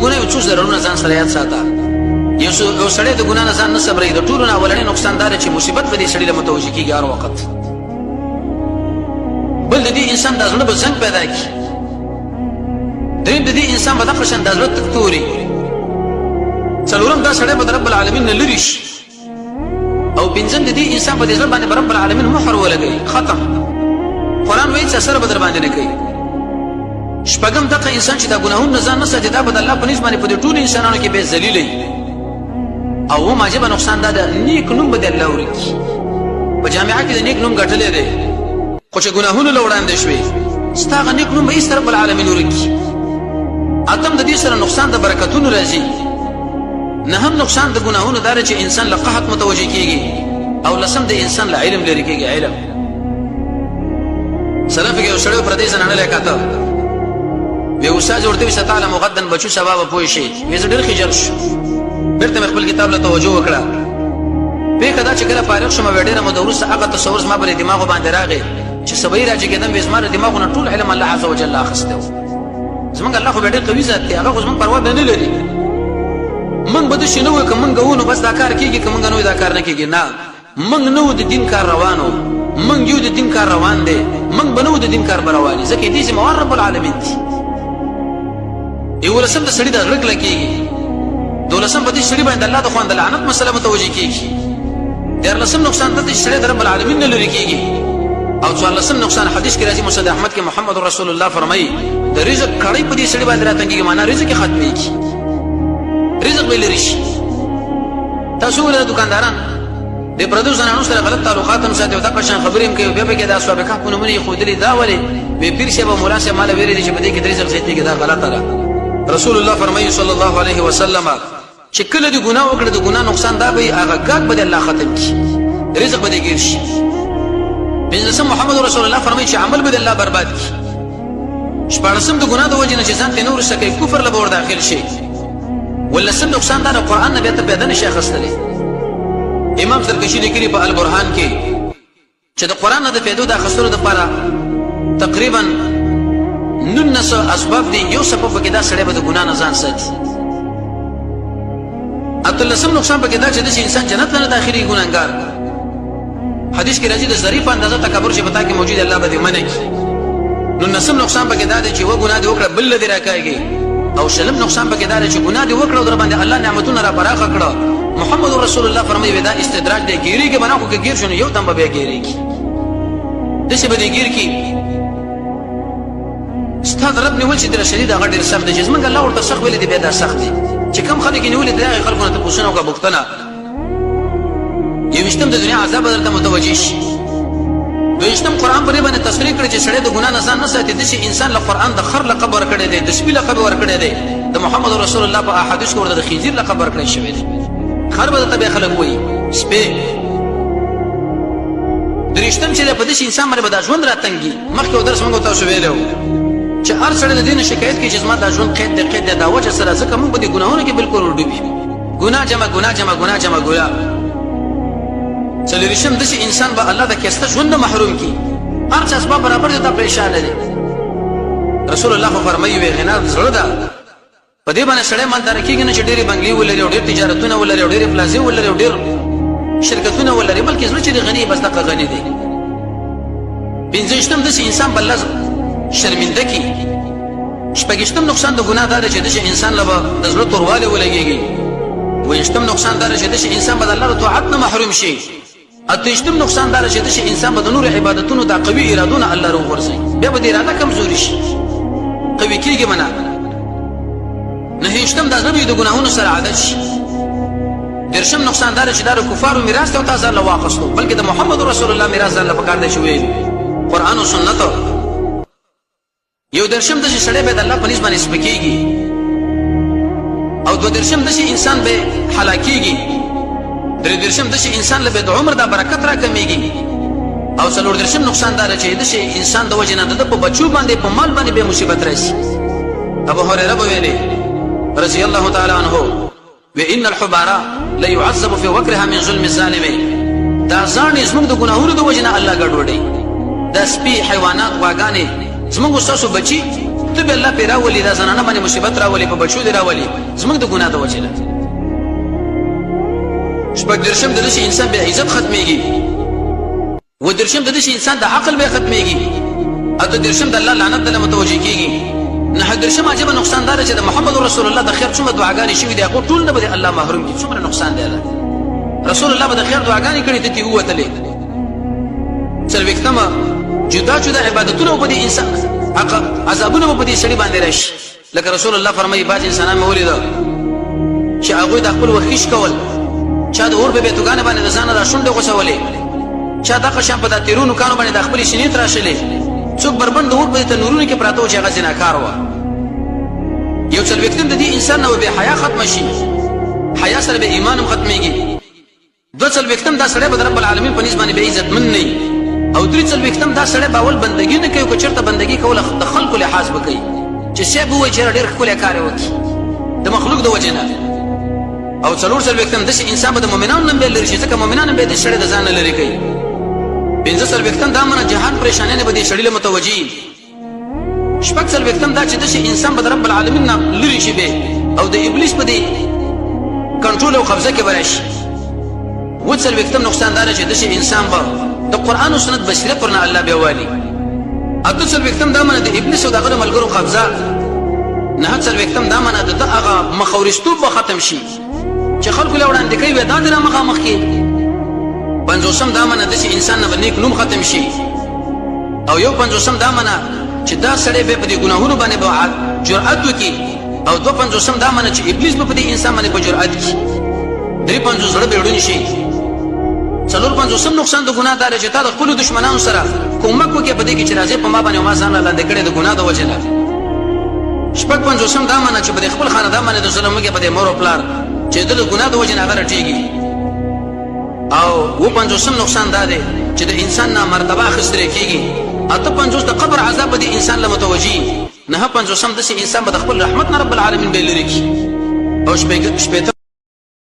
ګناه یو څو ضررونه ځان سره یاد ساته یو سړی د ګناه نه ځان نه صبري د ټولو نه اولنی نقصان دار چې مصیبت به دې سړي له متوجه کیږي هر وخت بل د دې انسان د زړه به زنګ پیدا کړي دریم د دې انسان به دغه شان د زړه تکتوري څلورم دا سړی به د رب العالمین نه لرې شي او پنځم د دې انسان په دې زړه باندې رب العالمین مهر ولګوي ختم قرآن وایي چې اثر به در باندې نه کوي شپږم دغه انسان چې دا ګناهونه نه ځان نه ساتي دا به د الله په نسبت باندې په دې ټولو انسانانو کې بې ذلیله او اووم عجیبه نقصان دا ده نیک نوم به د الله ورکړي په جامعه کې د نیک نوم ګټلی دی خو چې ګناهونو له وړاندې شوې ستا هغه نیک نوم به هېڅ رب العالمین ورکړي اتم د دې سره نقصان د برکتونو راځي نهم نقصان د ګناهونو دا چې انسان له قحط متوجه کېږي او لسم د انسان له علم لرې کېږي علم سلف کې یو سړی پردی زنانه له کاته وی استاد ورته وی ستاله مقدم بچو سبب پوي شي وی زه ډېر خجل شو بیرته خپل کتاب له توجه وکړه په کدا چې کله فارغ شوم وړ ډېر مدورس هغه تصور ما په دماغ باندې راغی چې سبې راځي کېدم به زما دماغونه ټول علم الله عز وجل اخسته زمونږ الله خو ډېر قوي ذات دی هغه زمونږ پروا نه لري من بده شنو کوم غوونو بس دا کار کیږي کوم غنوي دا کار نه کیږي نه من نو د دین کار روانو من یو د دین کار روان دی من بنو د دین کار رواني ځکه دې زموږ رب العالمین دی یو لسم د سړي د غړک لکېږي دولسم په دې سړي باندې الله د خوان د لعنت مسله متوجه کیږي دیر لسم نقصان د سړي د رب العالمین نه لري کیږي او څوارلسم نقصان حدیث کې راځي مسند احمد کې محمد رسول الله فرمایي د رزق کړي په دې سړي باندې راتنګي معنا رزق ختميږي رزق به لري شي تاسو له دکانداران د پردو زنانو سره غلط تعلقات هم ساتي او دا قشان خبرې هم کوي بیا به کې دا اسباب کا په نومونی خودلی دا ولې به پیر شه به مولا شه مال ویری چې په دې کې رزق زیاتېږي دا غلطه ده رسول الله فرمایي صلی الله علیه وسلم چې کله د ګناه وکړه د ګناه نقصان دا به هغه ګاګ به الله ختم کی رزق به دې شي بنزم محمد رسول الله فرمایي چې عمل به الله برباد کی شپږم د ګناه د وجه نه چې ځان ته نور سکه کفر له ور داخل شي ولسم نقصان دا قرآن نه به ته پیدا نشي خستلې امام زرکشی لیکلي په البرهان کې چې د قرآن نه د فائدو د خسرو د لپاره تقریبا 19 اسباب دي یو سبب کې دا سړی به د ګناه نه ځان ساتي اتلسم نقصان به کې دا چې د انسان جنت نه داخلي ګناګار حدیث کې راځي د ظریف اندازه تکبر چې پتا کې موجود الله به دې منع کی نو نسم نقصان به کې دا چې و ګناه دې وکړه بل دې راکاږي او شلم نقصان به کې دا چې ګناه دې وکړه او در باندې الله نعمتونه را پراخه کړه محمد رسول الله فرمایي دا استدراج دی ګيري کې بنا خو کې ګیر شنو یو دم به ګيري کی دشه به دې ګیر کی استاد رب نیول چې د شدید هغه ډیر سخت دي چې موږ الله ورته سخت ویل دي به دا سخت دي چې کم خلک نیول دي هغه خلکو ته پوښتنه وکړه بوختنه یو مشتم د دنیا عذاب درته متوجي شي دویشتم قرآن په دې باندې تصریح کړی چې سړی د ګناه نه ځان نه ساتي د انسان له قرآن د خر لقب ورکړی دی د سپي لقب ورکړی دی د محمد رسول الله په احادیث کې ورته د خنزیر لقب ورکړی شوی دی خر به ته به خلک وایي سپي درشتم چې په دې انسان باندې د ژوند راتنګي مخکې درس موږ تاسو ویلو چې هر سړی د دین شکایت کوي چې زما د ژوند قید د وجه سره ځکه موږ په دې ګناهونو کې بالکل ورډوبي ګناه جمع ګناه څلورشم د انسان به الله د کېسته ژوند محروم کی هر څه اسباب برابر دي ته پریشان دي رسول الله فرمایي وی غنا زړه ده په دې باندې سړی مالدار کېږي نه چې ډېری بنگلي ولري او ډېر تجارتونه ولري او ډېر پلازي ولري او ډېر شرکتونه ولري بلکې زړه چې غني بس دغه غني دي پنځشتم د انسان بل شرمنده کی شپږشتم نقصان د ګناه ده چې د انسان لپاره د زړه تورواله ولګيږي ویشتم نقصان ده چې د انسان بدل الله طاعت نه محروم شي اتهشتم نقصان ده چې د انسان بدل نور عبادتونو د قوي ارادونه الله رو ورسي بیا به اراده کمزوري شي قوي کیږي منا نه هیڅتم د زړه د ګناهونو سره عادت شي درشم نقصان ده چې د کفارو میراث ته تاسو الله واخستو بلکې د محمد رسول الله میراث الله پکار دی شوی قران او سنت یو درشم د شړې به د الله په نسبت سپکیږي او دو درشم د انسان به هلاکیږي درې درشم د انسان له د عمر د برکت را کمیږي او څلور درشم نقصان دار چې د انسان د وجه نه د په بچو باندې په مال باندې به مصیبت راشي ابو هريره ویلي رضی الله تعالی عنه وان الحبارى لا يعذب في وقرها من ظلم الظالم دا ځان زموږ د ګناهونو د وجه نه الله ګډوډي د سپي حیوانات واګانې زموږ استاسو بچي ته به الله پې راولي دا زنانه باندې مصیبت راولي په بچو دې راولي زموږ د ګناه د وجې نه شپږ دېرشم د داسې انسان بې عزت ختمېږي اووه دېرشم د داسې انسان د عقل بیا ختمېږي اته دېرشم د الله لعنت ته متوجه کېږي نهه دېرشم عجبه نقصان دا دی چې د محمد رسول الله د خیر څومره دعاګانې شوي دي هغو ټول نه به د الله محروم کړي څومره نقصان دی رسول الله به د خیر دعاګانې کړي ته ترې ووتلې څلوېښتمه جدا جدا عبادتونه به په دې انسان عذابونه به په دې سړي باندې راشي لکه رسول الله فرمایي بعض انسانان مې ولیده چې هغوی د خپل وخیش کول چا د اور په بیتوګانې باندې د ځانه را شونډې غوڅولې چا دغه شان په دا تیرو نوکانو باندې د خپلې سینې تراشلې څوک بربند د اور په تنورونو کې پراته و چې هغه زناکار وه یو څلوېښتم د دې انسان نه به بې حیا ختمه شي حیا سره به ایمان هم ختمېږي دوه څلوېښتم دا سړی به د رب العالمین په نسبت باندې بې عزتمند نه وي او درې څلوېښتم دا سړی به اول بندګي نه کوي که چېرته بندګي کوله د خلکو لحاظ به کوي چې صاحب ووایي چې ډېر ښکلی کار یې وکړي د مخلوق د وجې نه او څلور څلوېښتم داسې انسان به د مؤمنانو نه بیا لرې شي ځکه مؤمنان هم بیا د سړی د ځان نه لرې کوي پنځه څلوېښتم دا منه جهان پریشانیانې به دې سړي له متوجه شپږ څلوېښتم دا چې داسې انسان به د رب العالمین نه لرې شي بې او د ابلیس په دې کنټرول او قبضه کې به راشي اووه څلوېښتم نقصان دا دی چې داسې انسان به د قرآن او سنت بصیرت ورنه الله بیا والي اته څلوېښتم دا منه د ابلیس او د هغه د ملګرو قبضه نهه څلوېښتم دا منه د ده هغه مخاورستوب به ختم شي چې خلکو له وړاندې کوي دا دې را مخامخ کړي پنځوسم دا منه داسې انسان نه به نیک نوم ختم شي او یو پنځوسم دا منه چې دا سړی بیا په دې ګناهونو باندې به جرأت وکړي او دوه پنځوسم دا منه چې ابلیس به په دې انسان باندې په جرأت کړي درې پنځوس زړه به ړوند شي څلور پنځوسم نقصان د ګناه دا دی چې تا د خپلو دشمنانو سره کومک وکړې په دې کې چې راځې په ما باندې او ما ځان لاندې کړې د ګناه د وجې نه شپږ پنځوسم دا منه چې په دې خپل خاندان باندې د ظلم وکړې په دې مور او پلار چې د ګناه د وجې نه هغه رټېږي او اووه پنځوسم نقصان دا دی چې د انسان نه مرتبه اخیستلی کېږي اته پنځوس د قبر عذاب به د انسان له متوجي نهه پنځوسم داسې انسان به د خپل رحمت نه رب العالمین به یې لرې کړي او شپېته